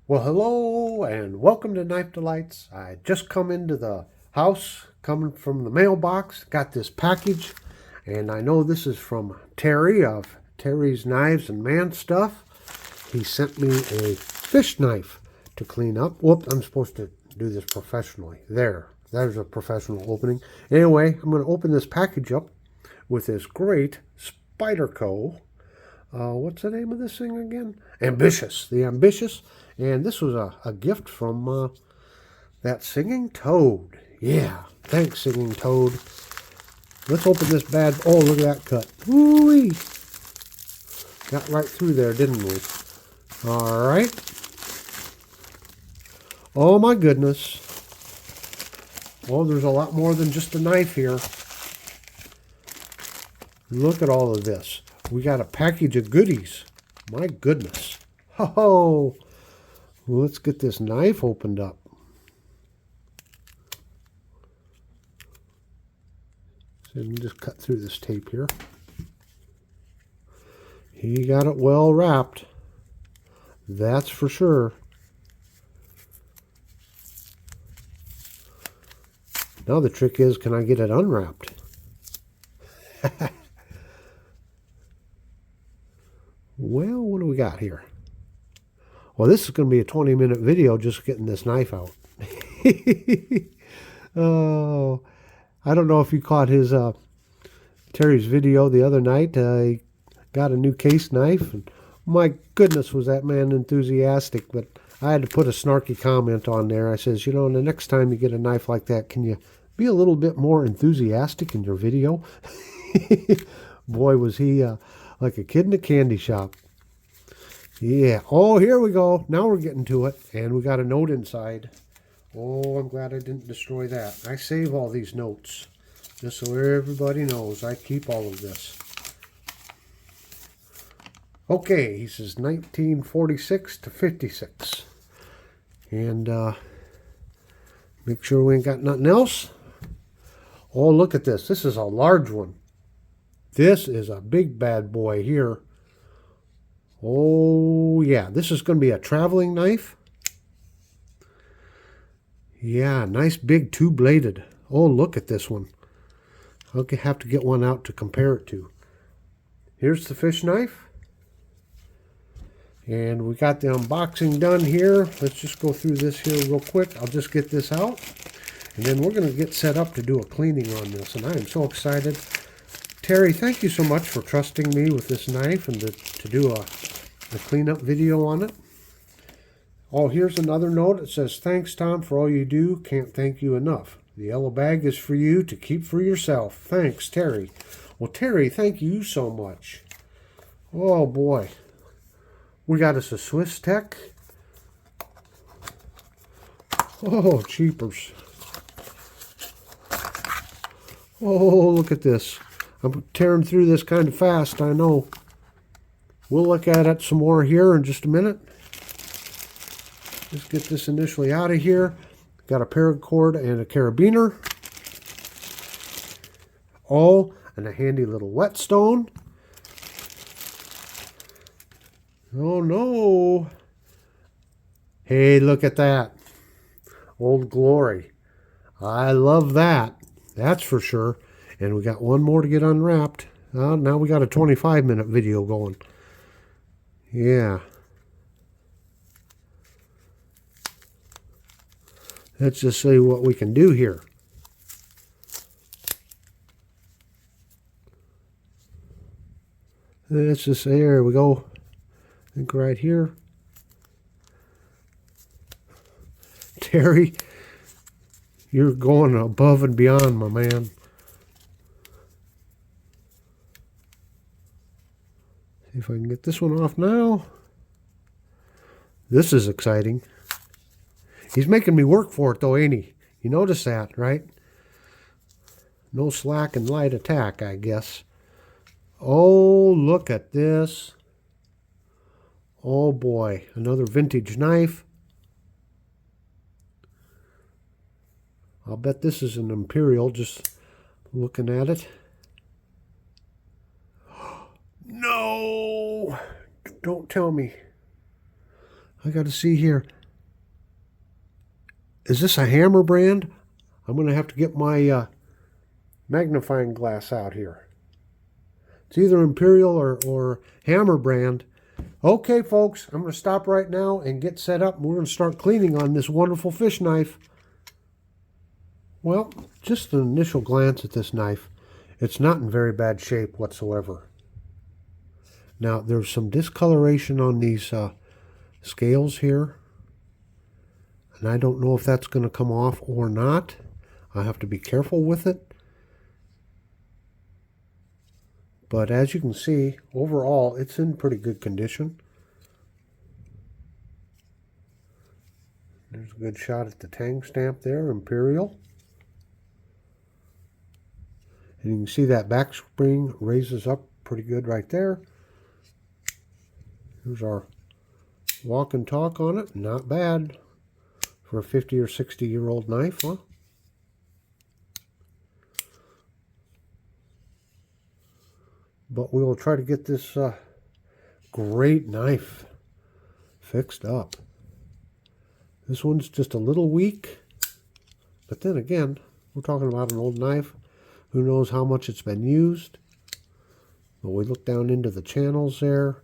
Well, hello and welcome to Knife Delights. I just come into the house, coming from the mailbox, got this package, and I know this is from Terry of Terry's Knives and Man Stuff. He sent me a fish knife to clean up. Whoop, I'm supposed to do this professionally. There's a professional opening. Anyway, I'm going to open this package up with this great Spyderco. What's the name of this thing again? Ambitious. The Ambitious. And this was a gift from that Singing Toad. Yeah. Thanks, Singing Toad. Let's open this bad... Oh, look at that cut. Woo-wee. Got right through there, didn't we? All right. Oh, my goodness. Oh, there's a lot more than just a knife here. Look at all of this. We got a package of goodies. My goodness. Ho-ho. Let's get this knife opened up. So let me just cut through this tape here. He got it well wrapped. That's for sure. Now the trick is, can I get it unwrapped? Well, what do we got here? Well, this is going to be a 20-minute video just getting this knife out. Oh, I don't know if you caught his Terry's video the other night. He got a new case knife, and my goodness, was that man enthusiastic. But I had to put a snarky comment on there. I says, the next time you get a knife like that, can you be a little bit more enthusiastic in your video? Boy, was he like a kid in a candy shop. Yeah. Oh, here we go. Now we're getting to it. And we got a note inside. Oh, I'm glad I didn't destroy that. I save all these notes. Just so everybody knows, I keep all of this. Okay, he says 1946 to 56. And make sure we ain't got nothing else. Oh, look at this. This is a large one. This is a big bad boy here. Oh, yeah. This is going to be a traveling knife. Yeah, nice big two-bladed. Oh, look at this one. I'll have to get one out to compare it to. Here's the fish knife. And we got the unboxing done here. Let's just go through this here real quick. I'll just get this out. And then we're going to get set up to do a cleaning on this. And I am so excited. Terry, thank you so much for trusting me with this knife and to do a cleanup video on it. Oh, here's another note. It says, thanks, Tom, for all you do. Can't thank you enough. The yellow bag is for you to keep for yourself. Thanks, Terry. Well, Terry, thank you so much. Oh, boy. We got us a Swiss Tech. Oh, cheapers. Oh, look at this. I'm tearing through this kind of fast, I know. We'll look at it some more here in just a minute. Let's get this initially out of here. Got a paracord and a carabiner. Oh, and a handy little whetstone. Oh, no. Hey, look at that. Old Glory. I love that. That's for sure. And we got one more to get unwrapped. Now we got a 25-minute video going. Yeah. Let's just see what we can do here. Let's just say, there we go. I think right here. Terry, you're going above and beyond, my man. See if I can get this one off now. This is exciting. He's making me work for it, though, ain't he? You notice that, right? No slack and light attack, I guess. Oh, look at this. Oh, boy. Another vintage knife. I'll bet this is an Imperial, just looking at it. No! Don't tell me. I got to see here. Is this a Hammer brand? I'm going to have to get my magnifying glass out here. It's either Imperial or Hammer brand. Okay, folks, I'm going to stop right now and get set up. We're going to start cleaning on this wonderful fish knife. Well, just an initial glance at this knife. It's not in very bad shape whatsoever. Now, there's some discoloration on these scales here. And I don't know if that's going to come off or not. I have to be careful with it. But as you can see, overall, it's in pretty good condition. There's a good shot at the tang stamp there, Imperial. And you can see that back spring raises up pretty good right there. Here's our walk and talk on it. Not bad for a 50 or 60-year-old knife, huh? But we will try to get this great knife fixed up. This one's just a little weak. But then again, we're talking about an old knife. Who knows how much it's been used. But we look down into the channels there.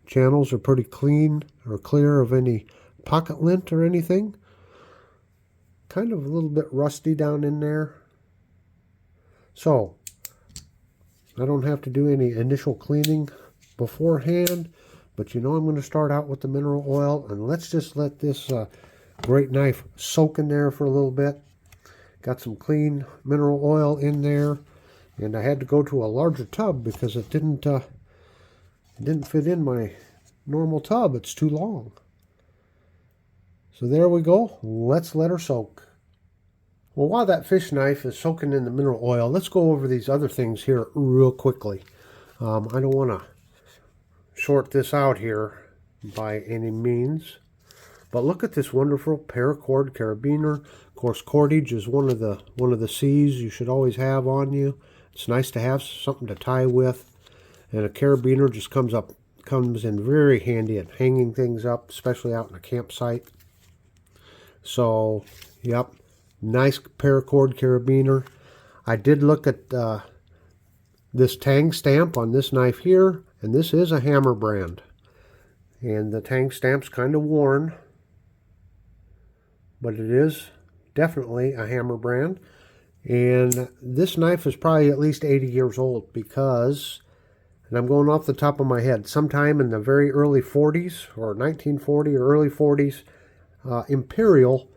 Channels are pretty clean or clear of any pocket lint or anything. Kind of a little bit rusty down in there. So, I don't have to do any initial cleaning beforehand, but you know I'm going to start out with the mineral oil, and let's just let this great knife soak in there for a little bit. Got some clean mineral oil in there, and I had to go to a larger tub because it didn't fit in my normal tub. It's too long. So there we go. Let's let her soak. Well, while that fish knife is soaking in the mineral oil, let's go over these other things here real quickly. I don't want to short this out here by any means. But look at this wonderful paracord carabiner. Of course, cordage is one of the C's you should always have on you. It's nice to have something to tie with. And a carabiner just comes in very handy at hanging things up, especially out in a campsite. So, yep, nice paracord carabiner. I did look at this tang stamp on this knife here, and this is a Hammer brand. And the tang stamp's kind of worn, but it is definitely a Hammer brand. And this knife is probably at least 80 years old because, and I'm going off the top of my head, sometime in the very early 40s, or 1940 or early 40s, Imperial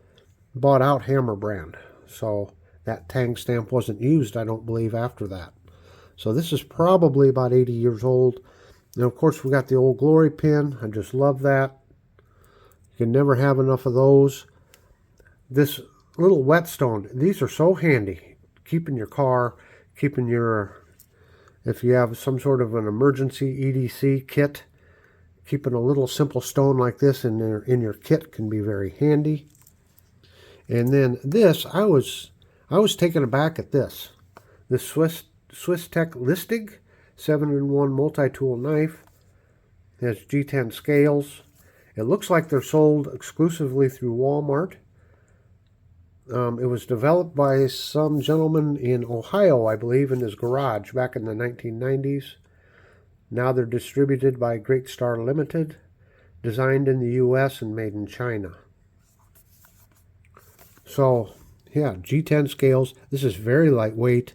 bought out Hammer brand. So that tang stamp wasn't used, I don't believe, after that. So this is probably about 80 years old. And of course we got the Old Glory pin. I just love that. You can never have enough of those. This little whetstone, these are so handy. Keeping your car, keeping your, if you have some sort of an emergency EDC kit, keeping a little simple stone like this in your kit can be very handy. And then this, I was taken aback at this. This Swiss Tech Listig 7-in-1 multi-tool knife. It has G10 scales. It looks like they're sold exclusively through Walmart. It was developed by some gentleman in Ohio, I believe, in his garage back in the 1990s. Now they're distributed by Great Star Limited, designed in the U.S. and made in China. So, yeah, G10 scales. This is very lightweight.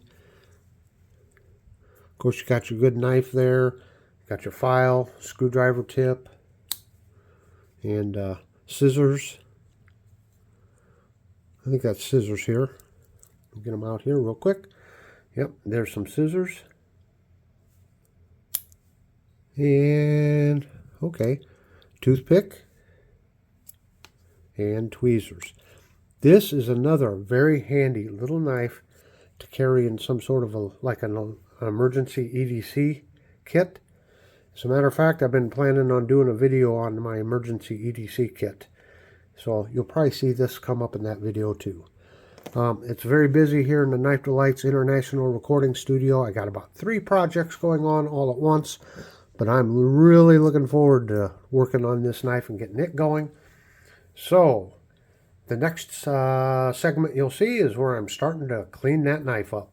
Of course, you got your good knife there. Got your file, screwdriver tip, and scissors. I think that's scissors here. I'll get them out here real quick. Yep, there's some scissors. And, okay, toothpick and tweezers. This is another very handy little knife to carry in some sort of an emergency EDC kit. As a matter of fact, I've been planning on doing a video on my emergency EDC kit. So you'll probably see this come up in that video too. It's very busy here in the Knife Delights International Recording Studio. I got about 3 projects going on all at once. But I'm really looking forward to working on this knife and getting it going. So the next segment you'll see is where I'm starting to clean that knife up.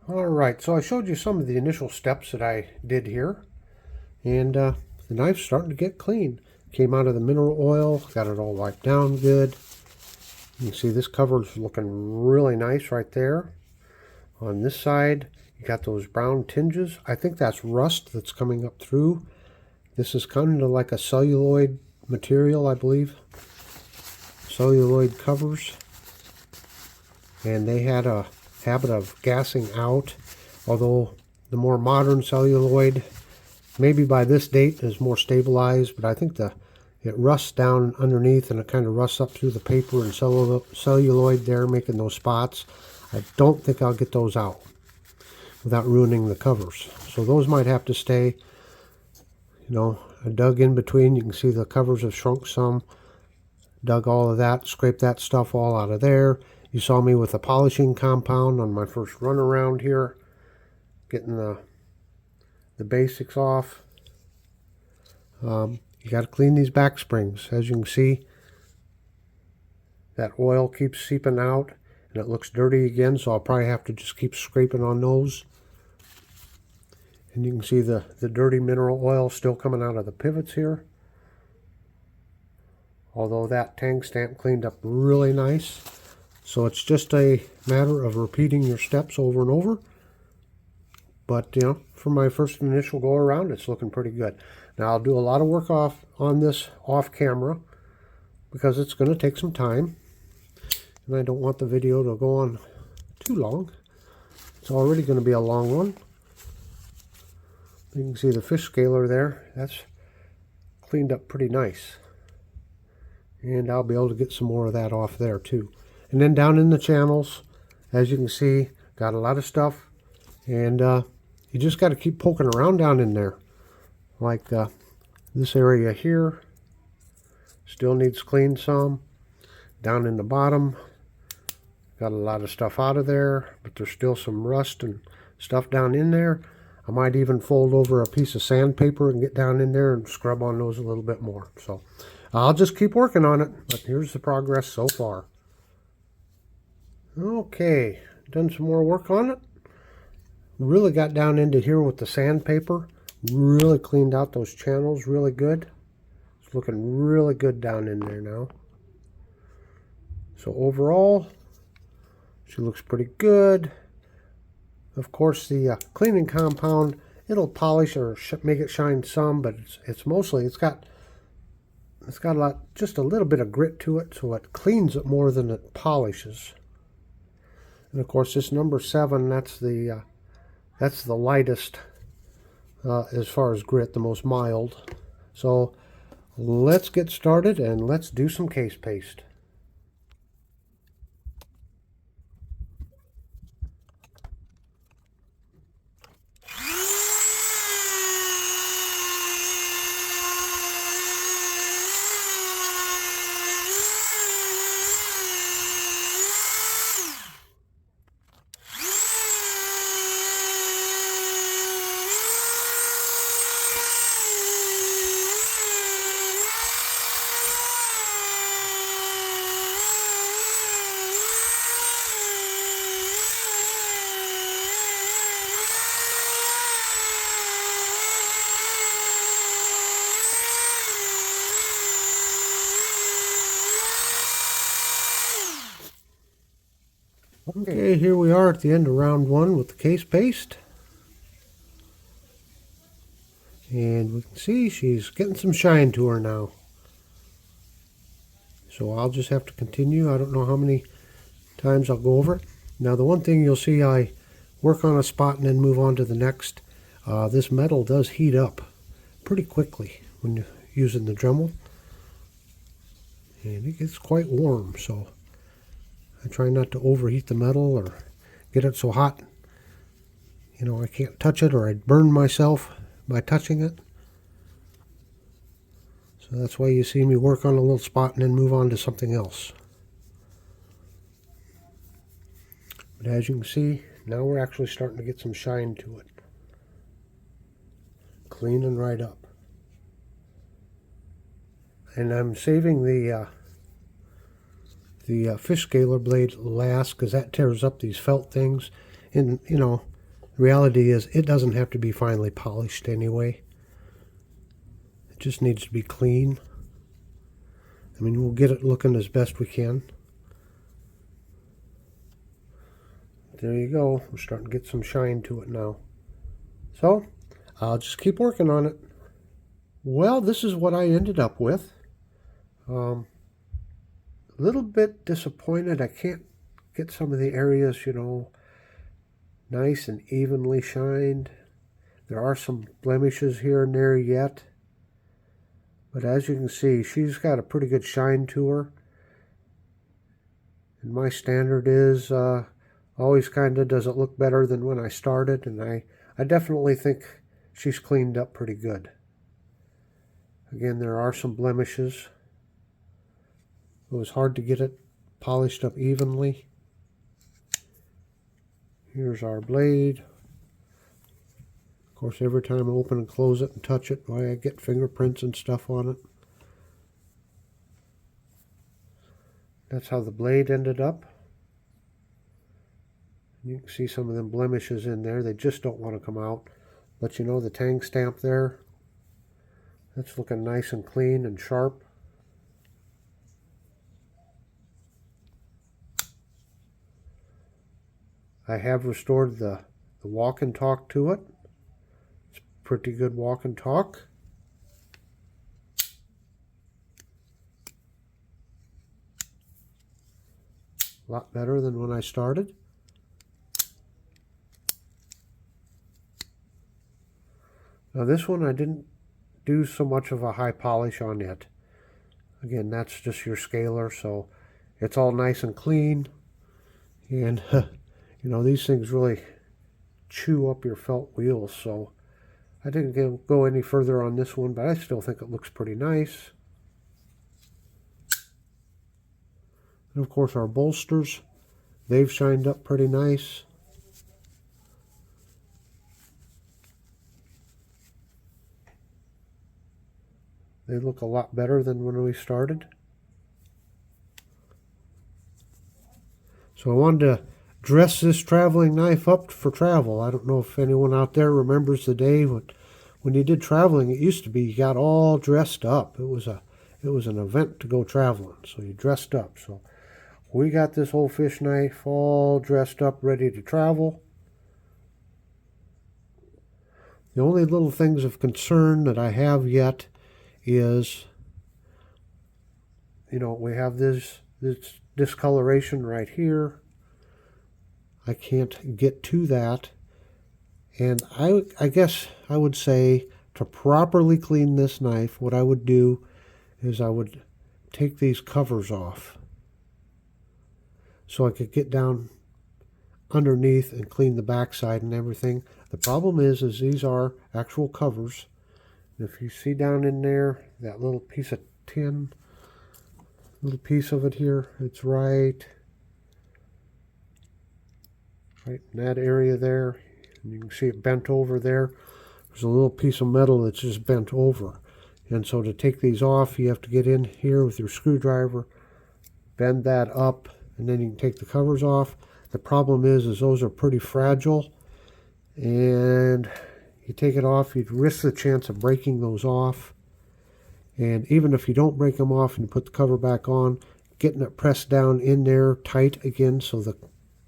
All right, so I showed you some of the initial steps that I did here, and the knife's starting to get clean. Came out of the mineral oil, got it all wiped down good. You can see this cover's looking really nice right there. On this side, you got those brown tinges. I think that's rust that's coming up through. This is kind of like a celluloid material, I believe. Celluloid covers. And they had a habit of gassing out, although the more modern celluloid, maybe by this date, is more stabilized, but I think it rusts down underneath and it kind of rusts up through the paper and celluloid there, making those spots. I don't think I'll get those out without ruining the covers. So those might have to stay. You know, I dug in between. You can see the covers have shrunk some. Dug all of that, scraped that stuff all out of there. You saw me with a polishing compound on my first run around here, getting the basics off. You got to clean these back springs. As you can see, that oil keeps seeping out and it looks dirty again, so I'll probably have to just keep scraping on those. And you can see the dirty mineral oil still coming out of the pivots here. Although that tang stamp cleaned up really nice. So it's just a matter of repeating your steps over and over. But, you know, for my first initial go around, it's looking pretty good. Now, I'll do a lot of work on this off camera because it's going to take some time. And I don't want the video to go on too long. It's already going to be a long one. You can see the fish scaler there. That's cleaned up pretty nice. And I'll be able to get some more of that off there too. And then down in the channels, as you can see, got a lot of stuff. And you just got to keep poking around down in there. Like this area here still needs cleaned some. Down in the bottom, got a lot of stuff out of there, but there's still some rust and stuff down in there. I might even fold over a piece of sandpaper and get down in there and scrub on those a little bit more. So I'll just keep working on it, but here's the progress so far. Okay, done some more work on it. Really got down into here with the sandpaper. Really cleaned out those channels really good. It's looking really good down in there now. So overall, she looks pretty good. Of course, the cleaning compound, it'll polish or make it shine some, but it's mostly, it's got just a little bit of grit to it, so it cleans it more than it polishes. And of course, this number 7, that's the lightest as far as grit, the most mild. So let's get started and let's do some case paste. Okay, here we are at the end of round 1 with the case paste. And we can see she's getting some shine to her now. So I'll just have to continue. I don't know how many times I'll go over it. Now the one thing you'll see, I work on a spot and then move on to the next. This metal does heat up pretty quickly when you're using the Dremel. And it gets quite warm, so I try not to overheat the metal or get it so hot, you know, I can't touch it or I'd burn myself by touching it. So that's why you see me work on a little spot and then move on to something else. But as you can see, now we're actually starting to get some shine to it. Cleaning right up. And I'm saving the fish scaler blade last because that tears up these felt things. And, you know, the reality is it doesn't have to be finely polished anyway. It just needs to be clean. I mean, we'll get it looking as best we can. There you go. We're starting to get some shine to it now. So, I'll just keep working on it. Well, this is what I ended up with. A little bit disappointed I can't get some of the areas, you know, nice and evenly shined. There are some blemishes here and there yet. But as you can see, she's got a pretty good shine to her. And my standard is always kind of does it look better than when I started. And I definitely think she's cleaned up pretty good. Again, there are some blemishes. It was hard to get it polished up evenly. Here's our blade. Of course, every time I open and close it and touch it, I get fingerprints and stuff on it. That's how the blade ended up. You can see some of them blemishes in there. They just don't want to come out. But you know, the tang stamp there, that's looking nice and clean and sharp. I have restored the walk and talk to it. It's pretty good walk and talk. A lot better than when I started. Now this one I didn't do so much of a high polish on it. Again, that's just your scaler, so it's all nice and clean. And you know, these things really chew up your felt wheels, so I didn't go any further on this one, but I still think it looks pretty nice. And of course our bolsters, they've shined up pretty nice. They look a lot better than when we started. So I wanted to dress this traveling knife up for travel. I don't know if anyone out there remembers the day when you did traveling. It used to be you got all dressed up. It was an event to go traveling, so you dressed up. So we got this old fish knife all dressed up, ready to travel. The only little things of concern that I have yet is, we have this discoloration right here. I can't get to that. And I guess I would say to properly clean this knife, what I would do is I would take these covers off so I could get down underneath and clean the backside and everything. The problem is these are actual covers. If you see down in there, that little piece of tin, little piece of it here, it's right in that area there. And you can see it bent over there. There's a little piece of metal that's just bent over. And so to take these off, you have to get in here with your screwdriver, bend that up, and then you can take the covers off. The problem is those are pretty fragile, and you take it off, you'd risk the chance of breaking those off. And even if you don't break them off and you put the cover back on, getting it pressed down in there tight again so the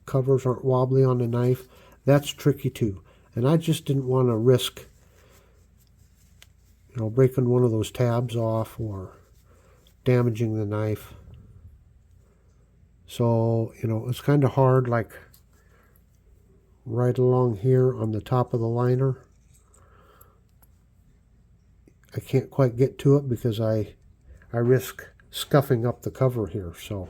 covers aren't wobbly on the knife, that's tricky too. And I just didn't want to risk breaking one of those tabs off or damaging the knife. So, it's kind of hard, like right along here on the top of the liner. I can't quite get to it because I risk scuffing up the cover here. So,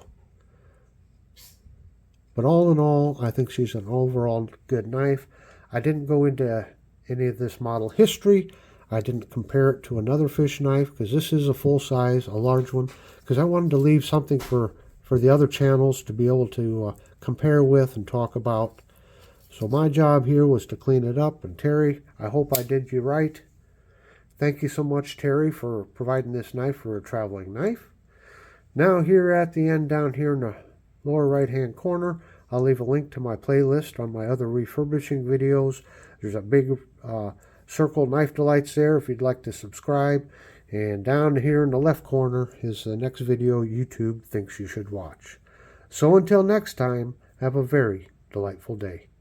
but all in all, I think she's an overall good knife. I didn't go into any of this model history. I didn't compare it to another fish knife because this is a full size, a large one, because I wanted to leave something for the other channels to be able to compare with and talk about. So my job here was to clean it up. And Terry, I hope I did you right. Thank you so much, Terry, for providing this knife for a traveling knife. Now here at the end, down here in the lower right hand corner, I'll leave a link to my playlist on my other refurbishing videos. There's a big circle Knife Delights there if you'd like to subscribe. And down here in the left corner is the next video YouTube thinks you should watch. So until next time, have a very delightful day.